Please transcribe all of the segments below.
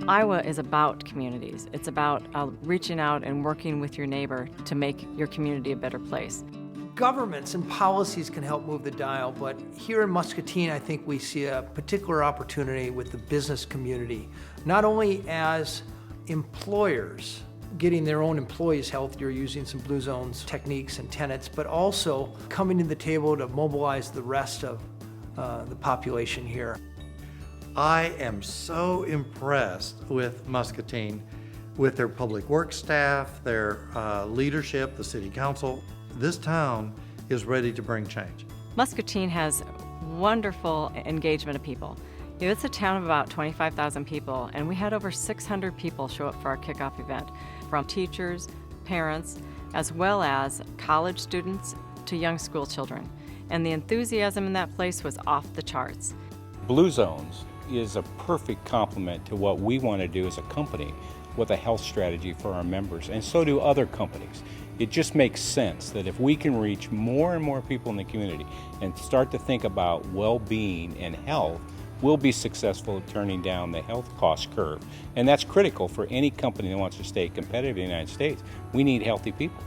Iowa is about communities. It's about reaching out and working with your neighbor to make your community a better place. Governments and policies can help move the dial, but here in Muscatine, I think we see a particular opportunity with the business community, not only as employers getting their own employees healthier using some Blue Zones techniques and tenets, but also coming to the table to mobilize the rest of the population here. I am so impressed with Muscatine, with their public works staff, their leadership, the city council. This town is ready to bring change. Muscatine has wonderful engagement of people. It's a town of about 25,000 people, and we had over 600 people show up for our kickoff event, from teachers, parents, as well as college students to young school children. And the enthusiasm in that place was off the charts. Blue Zones is a perfect complement to what we want to do as a company with a health strategy for our members, and so do other companies. It just makes sense that if we can reach more and more people in the community and start to think about well-being and health, we'll be successful at turning down the health cost curve. And that's critical for any company that wants to stay competitive in the United States. We need healthy people.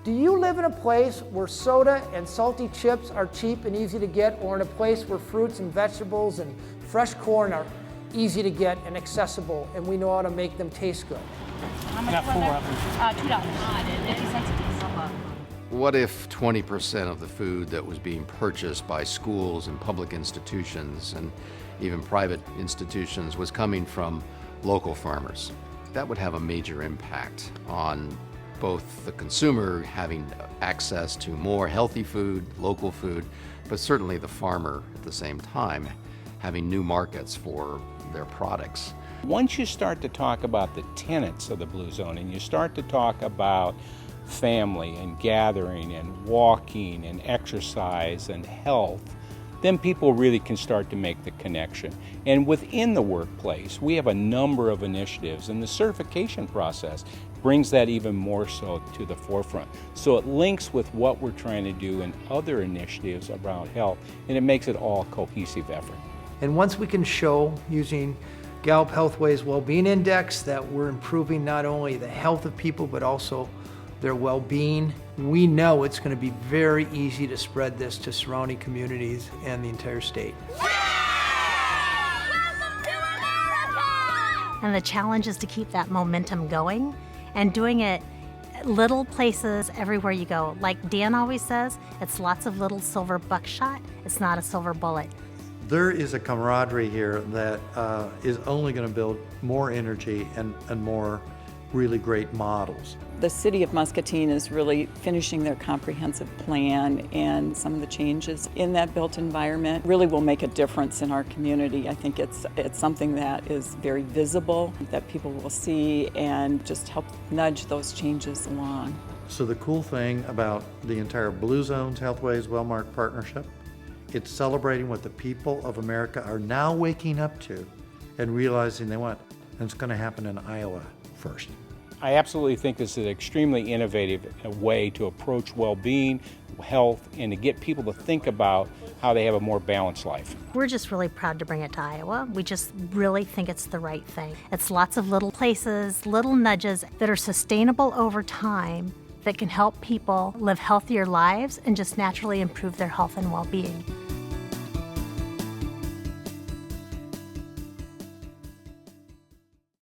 Do you live in a place where soda and salty chips are cheap and easy to get, or in a place where fruits and vegetables and fresh corn are easy to get and accessible, and we know how to make them taste good? How much for $2. $2.50 a piece. What if 20% of the food that was being purchased by schools and public institutions and even private institutions was coming from local farmers? That would have a major impact on both the consumer having access to more healthy food, local food, but certainly the farmer at the same time having new markets for their products. Once you start to talk about the tenets of the Blue Zone and you start to talk about family and gathering and walking and exercise and health, then people really can start to make the connection. And within the workplace, we have a number of initiatives, and the certification process brings that even more so to the forefront. So it links with what we're trying to do in other initiatives around health, and it makes it all a cohesive effort. And once we can show, using Gallup Healthway's Wellbeing Index, that we're improving not only the health of people, but also their well-being, we know it's going to be very easy to spread this to surrounding communities and the entire state. And the challenge is to keep that momentum going and doing it little places everywhere you go. Like Dan always says, it's lots of little silver buckshot. It's not a silver bullet. There is a camaraderie here that is only going to build more energy and more really great models. The city of Muscatine is really finishing their comprehensive plan, and some of the changes in that built environment really will make a difference in our community. I think it's something that is very visible, that people will see and just help nudge those changes along. So the cool thing about the entire Blue Zones Healthways Wellmark partnership, it's celebrating what the people of America are now waking up to and realizing they want. And it's going to happen in Iowa first. I absolutely think this is an extremely innovative way to approach well-being, health, and to get people to think about how they have a more balanced life. We're just really proud to bring it to Iowa. We just really think it's the right thing. It's lots of little places, little nudges that are sustainable over time that can help people live healthier lives and just naturally improve their health and well-being.